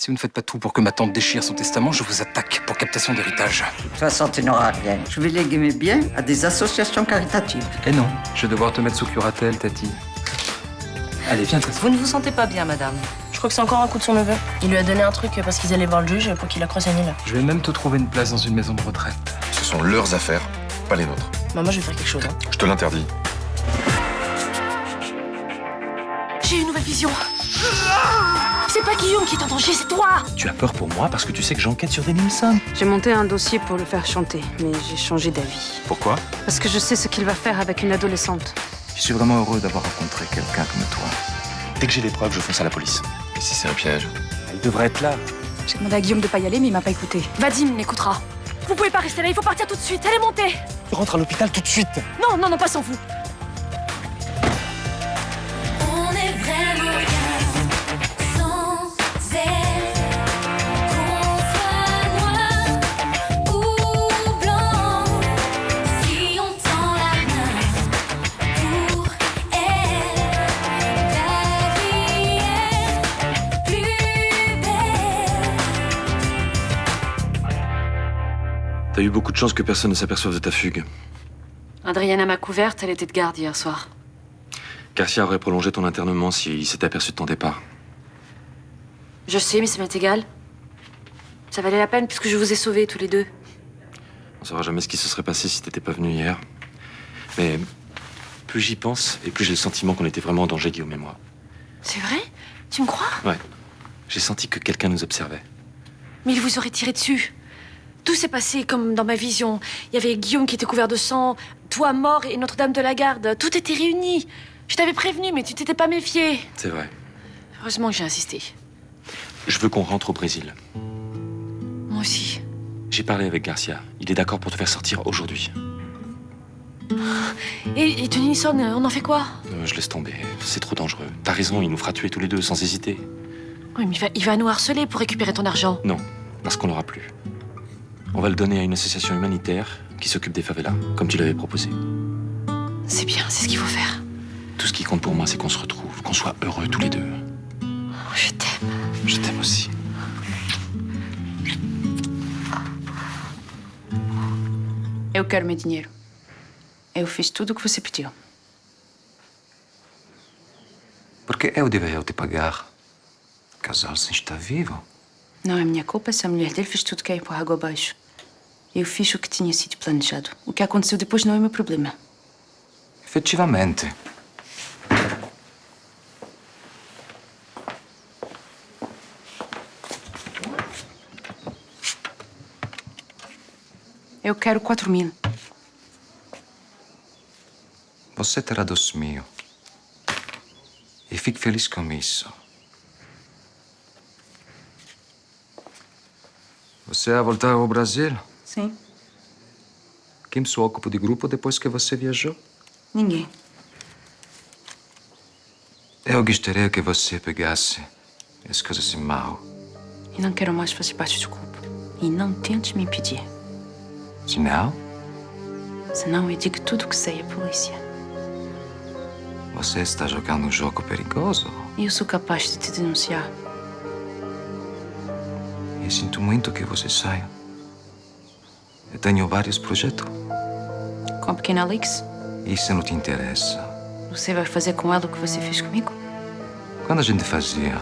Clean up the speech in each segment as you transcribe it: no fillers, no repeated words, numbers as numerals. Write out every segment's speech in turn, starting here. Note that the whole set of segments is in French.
Si vous ne faites pas tout pour que ma tante déchire son testament, je vous attaque pour captation d'héritage. De toute façon, tu n'auras rien. Je vais léguer mes biens à des associations caritatives. Eh non, je vais devoir te mettre sous curatelle, Tati. Allez, viens, Tati. Vous ne vous sentez pas bien, madame. Je crois que c'est encore un coup de son neveu. Il lui a donné un truc parce qu'ils allaient voir le juge pour qu'il accroche Anil. Je vais même te trouver une place dans une maison de retraite. Ce sont leurs affaires, pas les nôtres. Bah, moi, je vais faire quelque chose. Hein. Je te l'interdis. J'ai une nouvelle vision. C'est pas Guillaume qui est en danger, c'est toi. Tu as peur pour moi parce que tu sais que j'enquête sur Danny Wilson. J'ai monté un dossier pour le faire chanter, mais j'ai changé d'avis. Pourquoi? Parce que je sais ce qu'il va faire avec une adolescente. Je suis vraiment heureux d'avoir rencontré quelqu'un comme toi. Dès que j'ai des preuves, je fonce à la police. Et si c'est un piège? Elle devrait être là. J'ai demandé à Guillaume de pas y aller, mais il m'a pas écouté. Vadim m'écoutera. Vous pouvez pas rester là, il faut partir tout de suite. Allez, montez. Tu rentres à l'hôpital tout de suite. Non, non, non, pas sans vous. On est vraiment bien sans elle. Qu'on soit noir ou blanc, si on tend la main pour elle, la vie est plus belle. T'as eu beaucoup de chance que personne ne s'aperçoive de ta fugue. Adriana m'a couverte, elle était de garde hier soir. Garcia aurait prolongé ton internement s'il s'était aperçu de ton départ. Je sais, mais ça m'est égal. Ça valait la peine puisque je vous ai sauvés tous les deux. On saura jamais ce qui se serait passé si t'étais pas venu hier. Mais plus j'y pense, et plus j'ai le sentiment qu'on était vraiment en danger, Guillaume et moi. C'est vrai? Tu me crois? Ouais. J'ai senti que quelqu'un nous observait. Mais il vous aurait tiré dessus. Tout s'est passé comme dans ma vision. Il y avait Guillaume qui était couvert de sang, toi mort et Notre-Dame de la Garde. Tout était réuni. Je t'avais prévenu, mais tu t'étais pas méfié. C'est vrai. Heureusement que j'ai insisté. Je veux qu'on rentre au Brésil. Moi aussi. J'ai parlé avec Garcia. Il est d'accord pour te faire sortir aujourd'hui. Et Tennyson, on en fait quoi? Je laisse tomber. C'est trop dangereux. T'as raison, il nous fera tuer tous les deux sans hésiter. Oui, mais il va nous harceler pour récupérer ton argent. Non, parce qu'on l'aura plus. On va le donner à une association humanitaire qui s'occupe des favelas, comme tu l'avais proposé. C'est bien, c'est ce qu'il faut faire. Tout ce qui compte pour moi, c'est qu'on se retrouve, qu'on soit heureux tous les deux. Oh, je t'aime. Je t'aime aussi. Eu quero meu dinheiro. Eu fiz tudo o que você pediu. Porque eu deveria te pagar. Casar-se está vivo. Não é minha culpa se a mulher dele fez tudo que é ir por água abaixo. Eu fiz o que tinha sido planejado. O que aconteceu depois não é meu problema. Effettivamente. Eu quero 4.000. Você terá 2.000. E fique feliz com isso. Você vai voltar ao Brasil? Sim. Quem se ocupa de grupo depois que você viajou? Ninguém. Eu gostaria que você pegasse as coisas de mal. E não quero mais fazer parte do grupo. E não tente me impedir. Senão, Senão eu digo tudo o que sei à polícia. você está jogando um jogo perigoso. E eu sou capaz de te denunciar. E sinto muito que você saia. Eu tenho vários projetos. Com a pequena Alix, Isso não te interessa. você vai fazer com ela o que você fez comigo? Quando a gente fazia,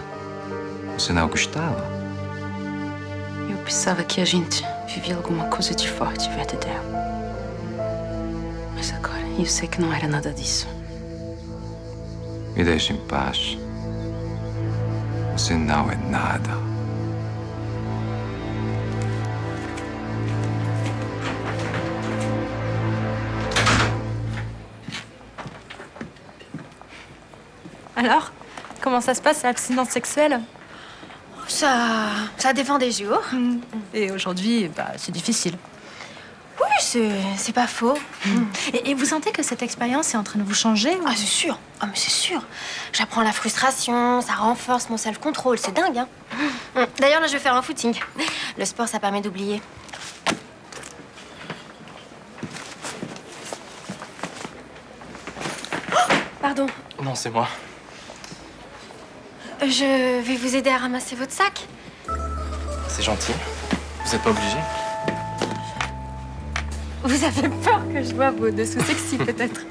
você não gostava? Eu pensava que a gente vivia alguma coisa de forte e verdadeiro. Mas agora eu sei que não era nada disso. Me deixe em paz. Você não é nada. Alors, comment ça se passe, l'abstinence sexuelle? Ça dépend des jours. Et aujourd'hui, c'est difficile. Oui, c'est pas faux. Et vous sentez que cette expérience est en train de vous changer ou... Ah, c'est sûr. Ah, mais c'est sûr. J'apprends la frustration, ça renforce mon self-control. C'est dingue, hein. D'ailleurs, là, je vais faire un footing. Le sport, ça permet d'oublier. Oh, pardon. Non, c'est moi. Je vais vous aider à ramasser votre sac. C'est gentil. Vous n'êtes pas obligé. Vous avez peur que je vois vos dessous sexy, peut-être?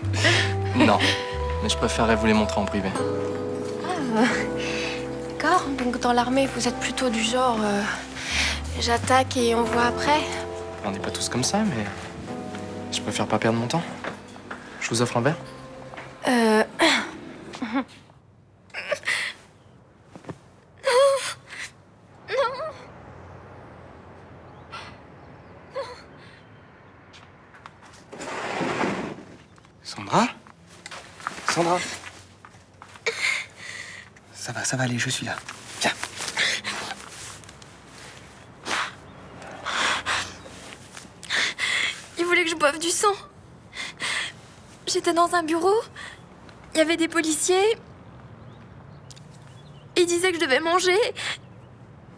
Non, mais je préférerais vous les montrer en privé. D'accord, donc dans l'armée, vous êtes plutôt du genre... j'attaque et on voit après. On n'est pas tous comme ça, mais je préfère pas perdre mon temps. Je vous offre un verre? Sandra? Sandra? Ça va aller, je suis là. Viens. Il voulait que je boive du sang. J'étais dans un bureau, il y avait des policiers. Ils disaient que je devais manger.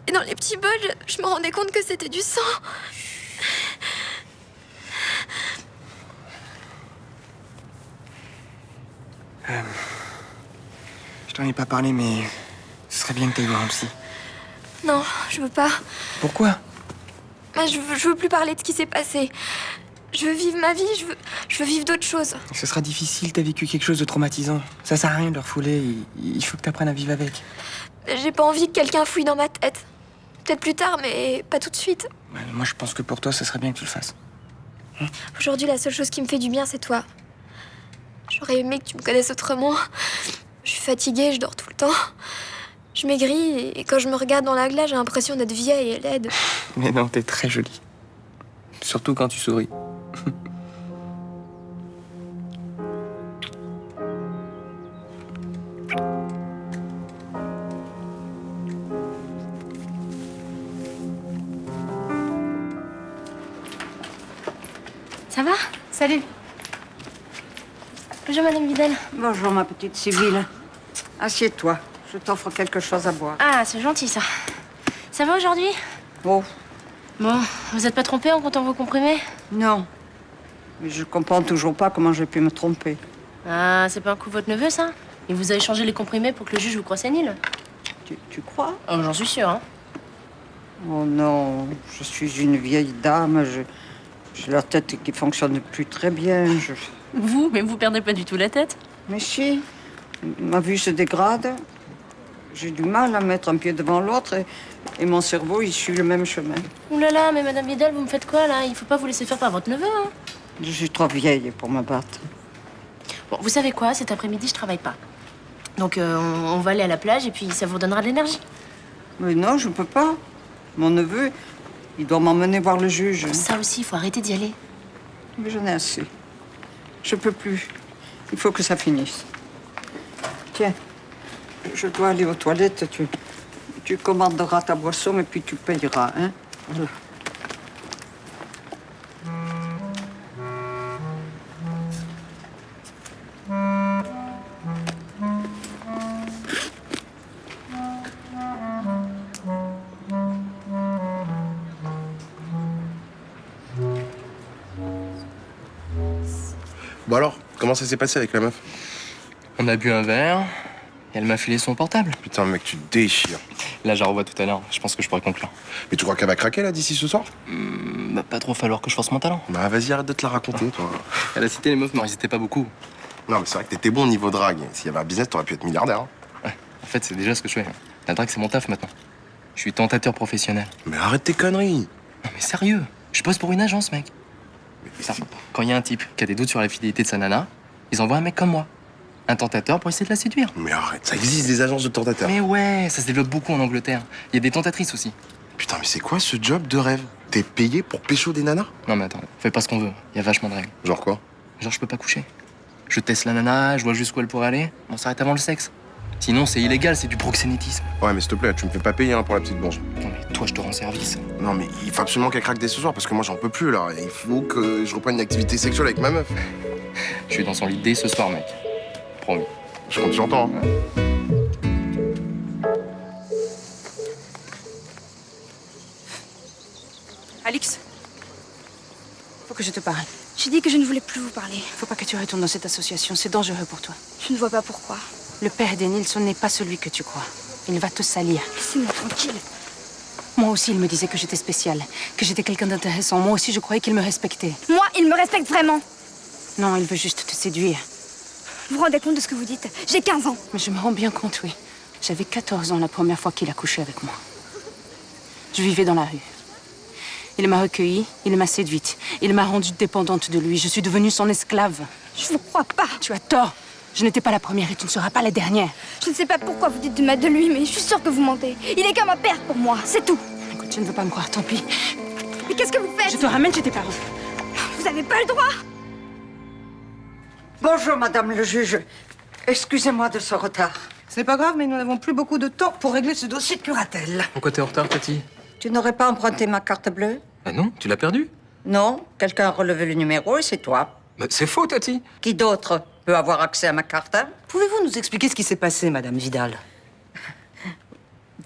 Et dans les petits bols, je me rendais compte que c'était du sang. Je t'en ai pas parlé, mais ce serait bien que t'ailles voir un psy. Non, je veux pas. Pourquoi? Bah, je veux plus parler de ce qui s'est passé. Je veux vivre ma vie, je veux vivre d'autres choses. Ce sera difficile, t'as vécu quelque chose de traumatisant. Ça sert à rien de le refouler, il faut que t'apprennes à vivre avec. J'ai pas envie que quelqu'un fouille dans ma tête. Peut-être plus tard, mais pas tout de suite. Ouais, moi, je pense que pour toi, ça serait bien que tu le fasses. Aujourd'hui, la seule chose qui me fait du bien, c'est toi. J'aurais aimé que tu me connaisses autrement. Je suis fatiguée, je dors tout le temps. Je maigris et quand je me regarde dans la glace, j'ai l'impression d'être vieille et laide. Mais non, t'es très jolie. Surtout quand tu souris. Ça va? Salut. Bonjour, Madame Vidal. Bonjour, ma petite Sibylle. Assieds-toi, je t'offre quelque chose à boire. Ah, c'est gentil, ça. Ça va aujourd'hui? Oh, Bon, vous êtes pas trompé en comptant vos comprimés? non. Mais je comprends toujours pas comment j'ai pu me tromper. Ah, c'est pas un coup votre neveu, ça? Il vous a échangé les comprimés pour que le juge vous croie sénile? Tu crois? Oh, j'en suis sûre, hein. Oh non, je suis une vieille dame, j'ai la tête qui fonctionne plus très bien. Vous? Mais vous perdez pas du tout la tête? Mais si, ma vue se dégrade. J'ai du mal à mettre un pied devant l'autre et mon cerveau, il suit le même chemin. Ouh là là, mais Madame Vidal, vous me faites quoi, là? Il faut pas vous laisser faire par votre neveu, hein. Je suis trop vieille pour me battre. Bon, vous savez quoi? Cet après-midi, je travaille pas. Donc, on va aller à la plage et puis ça vous redonnera de l'énergie. Mais non, je peux pas. Mon neveu, il doit m'emmener voir le juge. Ça aussi, il faut arrêter d'y aller. Mais j'en ai assez. Je peux plus. Il faut que ça finisse. Tiens, je dois aller aux toilettes. Tu commanderas ta boisson et puis tu payeras, hein? Voilà. Bon alors, comment ça s'est passé avec la meuf? On a bu un verre et elle m'a filé son portable. Putain, mec, tu te déchires. Là, je la revois tout à l'heure. Je pense que je pourrais conclure. Mais tu crois qu'elle va craquer, là, d'ici ce soir? Va pas trop falloir que je force mon talent. Bah, vas-y, arrête de te la raconter, toi. Elle a cité les meufs, mais ils étaient pas beaucoup. Non, mais c'est vrai que t'étais bon au niveau drague. S'il y avait un business, t'aurais pu être milliardaire. Hein. Ouais, en fait, c'est déjà ce que je fais. La drague, c'est mon taf maintenant. Je suis tentateur professionnel. Mais arrête tes conneries. Non, mais sérieux, je bosse pour une agence, mec. Ça, quand il y a un type qui a des doutes sur la fidélité de sa nana, ils envoient un mec comme moi. Un tentateur pour essayer de la séduire. Mais arrête, ça existe des agences de tentateurs. Mais ouais, ça se développe beaucoup en Angleterre. Il y a des tentatrices aussi. Putain, mais c'est quoi ce job de rêve? T'es payé pour pécho des nanas? Non mais attends, on fait pas ce qu'on veut. Il y a vachement de règles. Genre quoi? Genre je peux pas coucher. Je teste la nana, je vois jusqu'où elle pourrait aller. On s'arrête avant le sexe. Sinon c'est illégal, c'est du proxénétisme. Ouais, mais s'il te plaît, tu me fais pas payer hein, pour la petite bourge. Non mais toi je te rends service. Non, mais il faut absolument qu'elle craque dès ce soir parce que moi j'en peux plus là. Il faut que je reprenne une activité sexuelle avec ma meuf. Je suis dans son lit dès ce soir, mec. Promis. Je compte sur toi. Hein. Alix, faut que je te parle. J'ai dit que je ne voulais plus vous parler. Faut pas que tu retournes dans cette association, c'est dangereux pour toi. Je ne vois pas pourquoi. Le père d'Enilson n'est pas celui que tu crois. Il va te salir. Laissez-moi tranquille. Moi aussi, il me disait que j'étais spéciale, que j'étais quelqu'un d'intéressant. Moi aussi, je croyais qu'il me respectait. Moi, il me respecte vraiment. Non, il veut juste te séduire. Vous vous rendez compte de ce que vous dites? J'ai 15 ans. Mais je me rends bien compte, oui. J'avais 14 ans la première fois qu'il a couché avec moi. Je vivais dans la rue. Il m'a recueillie, il m'a séduite. Il m'a rendue dépendante de lui. Je suis devenue son esclave. Je vous crois pas. Tu as tort. Je n'étais pas la première et tu ne seras pas la dernière. Je ne sais pas pourquoi vous dites du mal de lui, mais je suis sûre que vous mentez. Il est comme un père pour moi, c'est tout. Écoute, je ne veux pas me croire, tant pis. Mais qu'est-ce que vous faites? Je te ramène chez tes parents. Vous n'avez pas le droit. Bonjour, madame le juge. Excusez-moi de ce retard. C'est pas grave, mais nous n'avons plus beaucoup de temps pour régler ce dossier de curatelle. Pourquoi t'es en retard, Tati? Tu n'aurais pas emprunté ma carte bleue? Ah non, tu l'as perdue? Non, quelqu'un a relevé le numéro et c'est toi. Bah, c'est faux, Tati. Qui d'autre peut avoir accès à ma carte, hein? Pouvez-vous nous expliquer ce qui s'est passé, madame Vidal?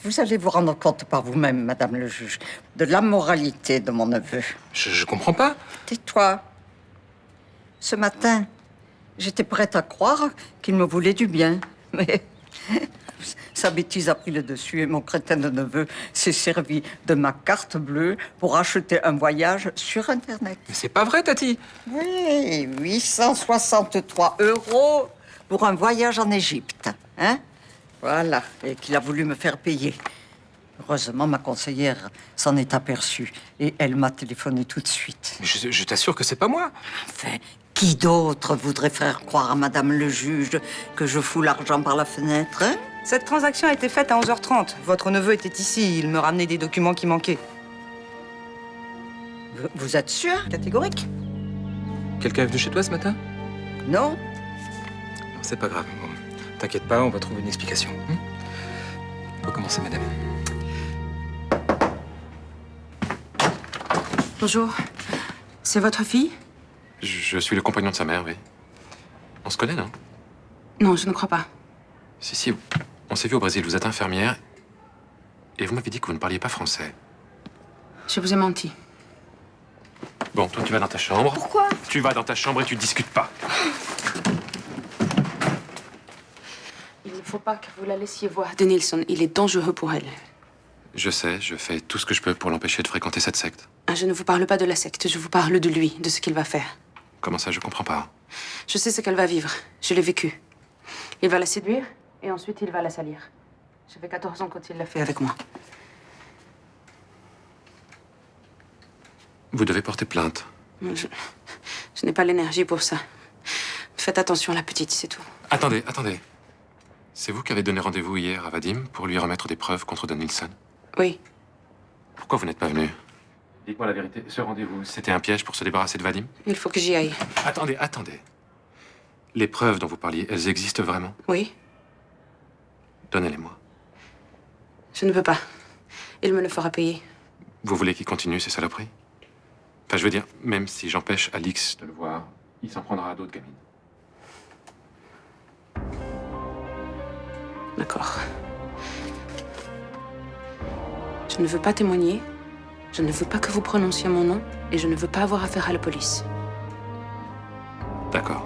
Vous allez vous rendre compte par vous-même, madame le juge, de l'ammoralité de mon neveu. Je comprends pas. Tais-toi. Ce matin, j'étais prête à croire qu'il me voulait du bien, mais sa bêtise a pris le dessus et mon crétin de neveu s'est servi de ma carte bleue pour acheter un voyage sur Internet. Mais c'est pas vrai, Tati. Oui, 863 € pour un voyage en Égypte, hein? Voilà, et qu'il a voulu me faire payer. Heureusement, ma conseillère s'en est aperçue et elle m'a téléphoné tout de suite. Mais je t'assure que c'est pas moi. Enfin, qui d'autre voudrait faire croire à madame le juge que je fous l'argent par la fenêtre, hein? Cette transaction a été faite à 11h30. Votre neveu était ici, il me ramenait des documents qui manquaient. Vous êtes sûr? Catégorique. Quelqu'un est venu chez toi ce matin? Non? C'est pas grave. Bon, t'inquiète pas, on va trouver une explication. On peut commencer, madame. Bonjour. C'est votre fille? Je suis le compagnon de sa mère, oui. On se connaît, non? Non, je ne crois pas. Si, on s'est vu au Brésil. Vous êtes infirmière. Et vous m'avez dit que vous ne parliez pas français. Je vous ai menti. Bon, toi, tu vas dans ta chambre. Pourquoi? Tu vas dans ta chambre et tu discutes pas. Il ne faut pas que vous la laissiez voir de Nilsson. Il est dangereux pour elle. Je sais, je fais tout ce que je peux pour l'empêcher de fréquenter cette secte. Ah, je ne vous parle pas de la secte, je vous parle de lui, de ce qu'il va faire. Comment ça, je comprends pas. Je sais ce qu'elle va vivre. Je l'ai vécu. Il va la séduire et ensuite il va la salir. J'avais 14 ans quand il l'a fait avec moi. Vous devez porter plainte. Je n'ai pas l'énergie pour ça. Faites attention, la petite, c'est tout. Attendez. C'est vous qui avez donné rendez-vous hier à Vadim pour lui remettre des preuves contre Don Nilsson? Oui. Pourquoi vous n'êtes pas venu? Dites-moi la vérité, ce rendez-vous, c'était un piège pour se débarrasser de Vadim? Il faut que j'y aille. Attendez. Les preuves dont vous parliez, elles existent vraiment? Oui. Donnez-les-moi. Je ne veux pas. Il me le fera payer. Vous voulez qu'il continue ces saloperies? Enfin, je veux dire, même si j'empêche Alix de le voir, il s'en prendra à d'autres gamines. D'accord. Je ne veux pas témoigner. Je ne veux pas que vous prononciez mon nom. Et je ne veux pas avoir affaire à la police. D'accord.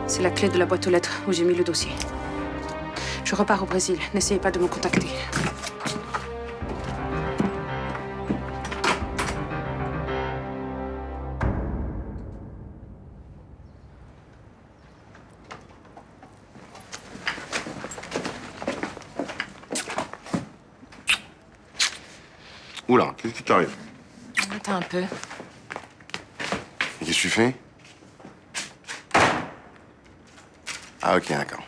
C'est la clé de la boîte aux lettres où j'ai mis le dossier. Je repars au Brésil. N'essayez pas de me contacter. Oula, qu'est-ce qui t'arrive? Attends un peu. Qu'est-ce que tu fais? Ah, ok, d'accord.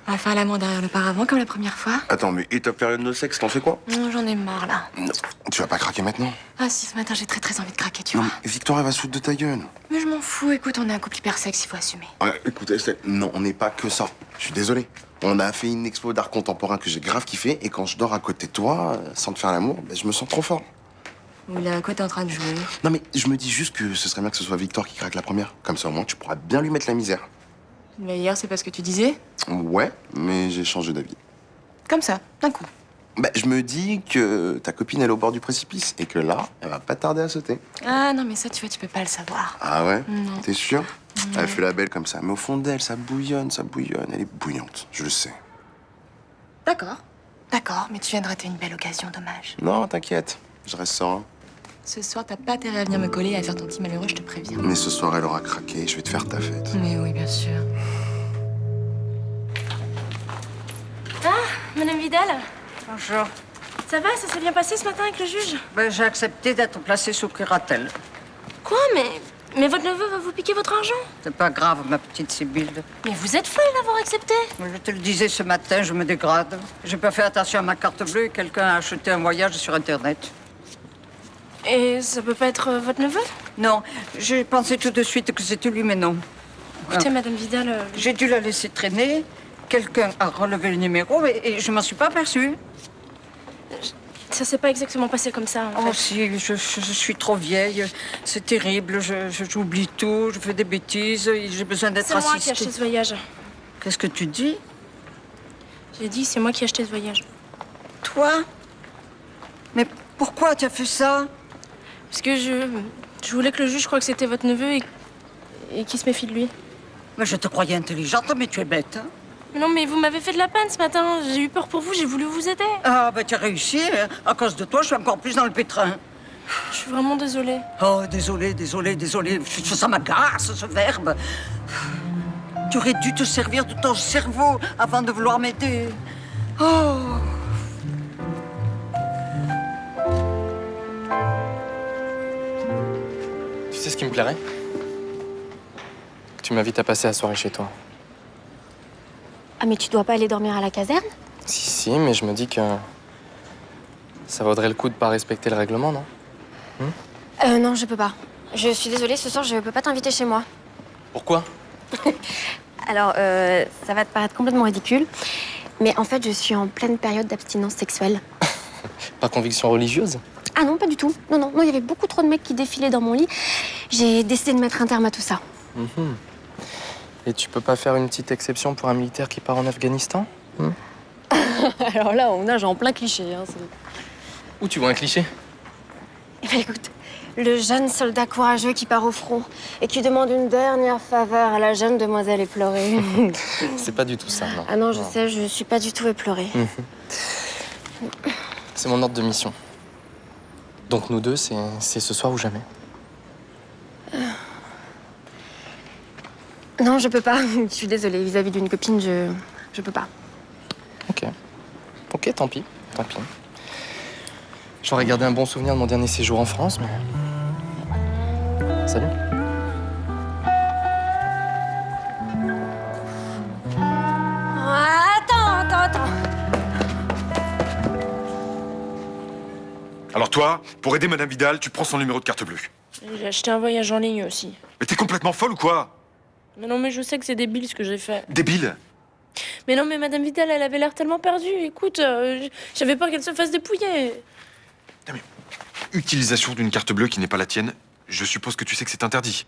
On va faire l'amour derrière le paravent comme la première fois. Attends, mais et ta période de sexe, t'en fais quoi? Non, j'en ai marre là. Non, tu vas pas craquer maintenant? Ah si, ce matin j'ai très envie de craquer, tu Non, vois. mais Victoire, elle va se foutre de ta gueule. Mais je m'en fous, écoute, on est un couple hyper sexe, il faut assumer. Ouais, écoute, Estelle, non, on n'est pas que ça. Je suis désolé. On a fait une expo d'art contemporain que j'ai grave kiffé, et quand je dors à côté de toi, sans te faire l'amour, ben, je me sens trop fort. Oula, quoi t'es en train de jouer? Non, mais je me dis juste que ce serait bien que ce soit Victoire qui craque la première. Comme ça, au moins, tu pourras bien lui mettre la misère. Mais hier, c'est pas ce que tu disais? Ouais, mais j'ai changé d'avis. Comme ça, d'un coup. Ben, je me dis que ta copine, elle est au bord du précipice, et que là, elle va pas tarder à sauter. Ah non, mais ça, tu vois, tu peux pas le savoir. Ah ouais? Non. T'es sûr? Elle fait la belle comme ça. Mais au fond d'elle, ça bouillonne, ça bouillonne. Elle est bouillante, je le sais. D'accord. D'accord, mais tu viens de rater une belle occasion, dommage. Non, t'inquiète, je reste serein. Ce soir, t'as pas intérêt à venir me coller et à faire ton petit malheureux, je te préviens. Mais ce soir, elle aura craqué. Je vais te faire ta fête. Mais oui, bien sûr. Ah, Madame Vidal. Bonjour. Ça va, ça s'est bien passé ce matin avec le juge? Ben, j'ai accepté d'être placée sous curatelle. Quoi, mais votre neveu va vous piquer votre argent? C'est pas grave, ma petite Sibylle. Mais vous êtes folle d'avoir accepté. Je te le disais ce matin, je me dégrade. J'ai pas fait attention à ma carte bleue et quelqu'un a acheté un voyage sur Internet. Et ça peut pas être votre neveu? Non, j'ai pensé tout de suite que c'était lui, mais non. Écoutez, Madame Vidal... J'ai dû la laisser traîner. Quelqu'un a relevé le numéro et je m'en suis pas aperçue. Ça s'est pas exactement passé comme ça, en Oh fait. si, je suis trop vieille. C'est terrible, j'oublie tout, je fais des bêtises, j'ai besoin d'être C'est moi qui ai assistée. acheté ce voyage. Qu'est-ce que tu dis? J'ai dit, c'est moi qui ai acheté ce voyage. Toi? Mais pourquoi tu as fait ça? Parce que je voulais que le juge croie que c'était votre neveu et qu'il se méfie de lui. Mais je te croyais intelligente, mais tu es bête. Hein? Mais non, mais vous m'avez fait de la peine ce matin. J'ai eu peur pour vous, j'ai voulu vous aider. Ah, ben tu as réussi. Hein. À cause de toi, je suis encore plus dans le pétrin. Je suis vraiment désolée. Oh, désolé. Ça m'agace, ce verbe. Tu aurais dû te servir de ton cerveau avant de vouloir m'aider. Oh. Tu sais ce qui me plairait? Que tu m'invites à passer la soirée chez toi. Ah, mais tu dois pas aller dormir à la caserne? Si, mais je me dis que ça vaudrait le coup de pas respecter le règlement, non? Non, je peux pas. Je suis désolée, ce soir, je peux pas t'inviter chez moi. Pourquoi? Alors, ça va te paraître complètement ridicule, mais en fait, je suis en pleine période d'abstinence sexuelle. Par conviction religieuse? Ah non, pas du tout. Non, il y avait beaucoup trop de mecs qui défilaient dans mon lit. J'ai décidé de mettre un terme à tout ça. Et tu peux pas faire une petite exception pour un militaire qui part en Afghanistan? Alors là, on nage en plein cliché. Hein, Où tu vois un cliché? Eh ben, écoute, le jeune soldat courageux qui part au front et qui demande une dernière faveur à la jeune demoiselle éplorée. C'est pas du tout ça, non. Ah non, je sais, je suis pas du tout éplorée. C'est mon ordre de mission. Donc nous deux, c'est ce soir ou jamais. Non, je peux pas. Je suis désolée. Vis-à-vis d'une copine, je peux pas. Ok, tant pis. J'aurais gardé un bon souvenir de mon dernier séjour en France, mais... Salut. Attends. Alors toi, pour aider Madame Vidal, tu prends son numéro de carte bleue. J'ai acheté un voyage en ligne aussi. Mais t'es complètement folle ou quoi? Mais non, mais je sais que c'est débile ce que j'ai fait. Débile? Mais non, mais Madame Vidal, elle avait l'air tellement perdue. Écoute, j'avais peur qu'elle se fasse dépouiller. Utilisation d'une carte bleue qui n'est pas la tienne, je suppose que tu sais que c'est interdit.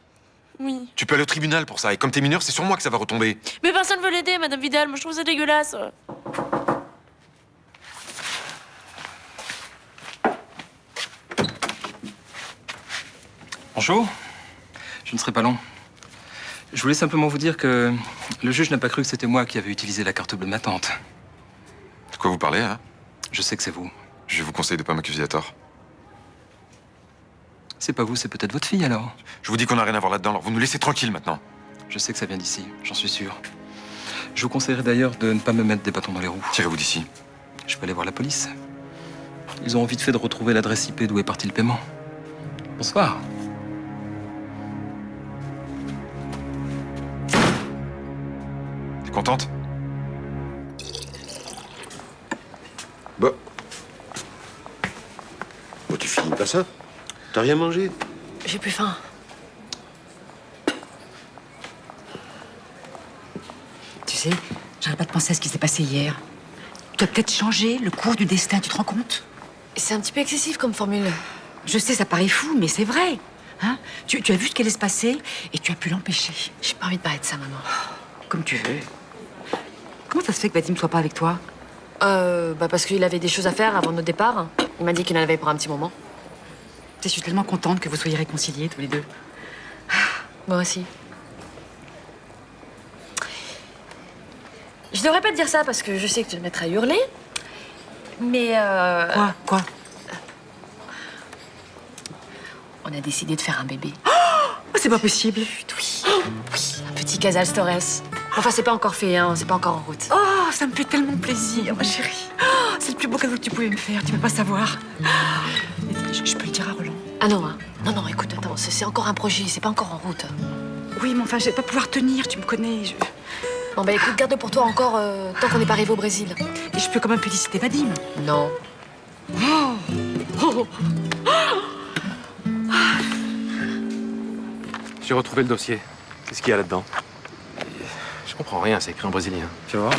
Oui. Tu peux aller au tribunal pour ça, et comme t'es mineur, c'est sur moi que ça va retomber. Mais personne veut l'aider, Madame Vidal. Moi, je trouve ça dégueulasse. Bonjour. Je ne serai pas long. Je voulais simplement vous dire que le juge n'a pas cru que c'était moi qui avais utilisé la carte bleue de ma tante. De quoi vous parlez, hein? Je sais que c'est vous. Je vous conseille de pas m'accuser à tort. C'est pas vous, c'est peut-être votre fille alors. Je vous dis qu'on n'a rien à voir là-dedans, alors vous nous laissez tranquille maintenant. Je sais que ça vient d'ici, j'en suis sûr. Je vous conseillerais d'ailleurs de ne pas me mettre des bâtons dans les roues. Tirez-vous d'ici. Je peux aller voir la police. Ils ont vite fait de retrouver l'adresse IP d'où est parti le paiement. Bonsoir. T'es contente? Bon, tu finis pas ça? T'as rien mangé? J'ai plus faim. Tu sais, j'arrête pas de penser à ce qui s'est passé hier. Tu as peut-être changé le cours du destin, tu te rends compte? C'est un petit peu excessif comme formule. Je sais, ça paraît fou, mais c'est vrai. Hein? Tu as vu ce qui allait se passer et tu as pu l'empêcher. J'ai pas envie de parler de ça, maman. Comme tu veux. Comment ça se fait que Vadim soit pas avec toi? Parce qu'il avait des choses à faire avant notre départ. Il m'a dit qu'il en avait pour un petit moment. Je suis tellement contente que vous soyez réconciliés tous les deux. Moi aussi. Je devrais pas te dire ça parce que je sais que tu vas te mettre à hurler. Mais Quoi on a décidé de faire un bébé. Oh, c'est pas possible. Oui, un petit Casal Torres. Enfin, c'est pas encore fait, hein, c'est pas encore en route. Oh, ça me fait tellement plaisir, ma chérie. Oh, c'est le plus beau cadeau que tu pouvais me faire, tu peux pas savoir. Je peux le dire à Roland. Ah non, hein. Non, écoute, attends, c'est encore un projet, c'est pas encore en route. Oui, mais enfin, je vais pas pouvoir tenir, tu me connais. Bon, bah écoute, garde pour toi encore tant qu'on n'est pas arrivé au Brésil. Et je peux quand même féliciter Vadim. Non. J'ai retrouvé le dossier. Qu'est-ce qu'il y a là-dedans? Je comprends rien, c'est écrit en brésilien. Tu vas voir.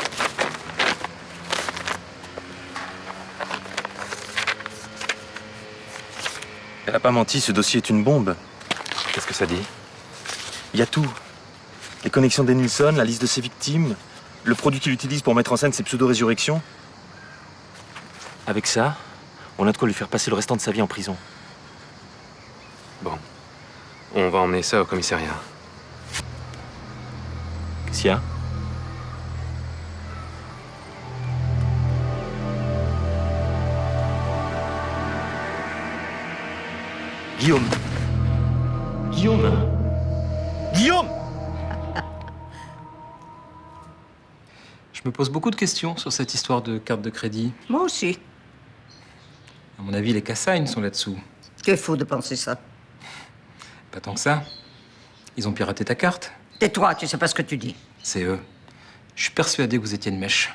Elle a pas menti, ce dossier est une bombe. Qu'est-ce que ça dit? Il y a tout. Les connexions d'Enilson, la liste de ses victimes, le produit qu'il utilise pour mettre en scène ses pseudo-résurrections. Avec ça, on a de quoi lui faire passer le restant de sa vie en prison. Bon. On va emmener ça au commissariat. Qu'est-ce qu'il y a? Guillaume! Guillaume! Guillaume! Je me pose beaucoup de questions sur cette histoire de carte de crédit. Moi aussi. À mon avis, les Cassagne sont là-dessous. C'est faux de penser ça. Pas tant que ça. Ils ont piraté ta carte. Tais-toi, tu sais pas ce que tu dis. C'est eux. Je suis persuadé que vous étiez une mèche.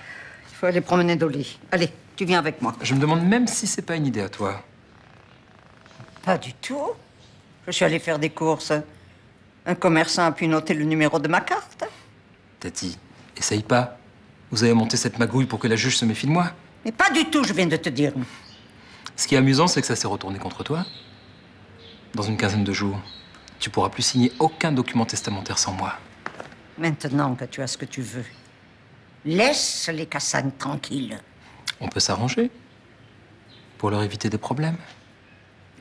Il faut aller promener Dolly. Allez, tu viens avec moi. Je me demande même si c'est pas une idée à toi. Pas du tout. Je suis allée faire des courses. Un commerçant a pu noter le numéro de ma carte. Tati, essaye pas. Vous avez monté cette magouille pour que la juge se méfie de moi. Mais pas du tout, je viens de te dire. Ce qui est amusant, c'est que ça s'est retourné contre toi. Dans une quinzaine de jours, tu pourras plus signer aucun document testamentaire sans moi. Maintenant que tu as ce que tu veux, laisse les Cassagne tranquilles. On peut s'arranger. Pour leur éviter des problèmes.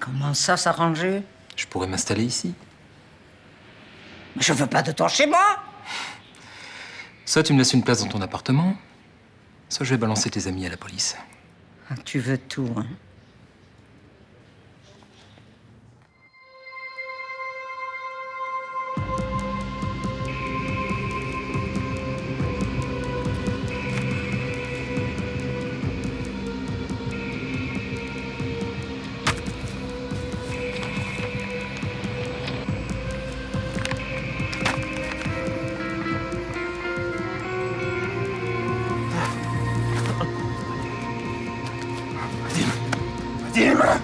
Comment ça, s'arranger? Je pourrais m'installer ici. Je veux pas de toi chez moi. Soit tu me laisses une place dans ton appartement, soit je vais balancer tes amis à la police. Ah, tu veux tout, hein? Vadim!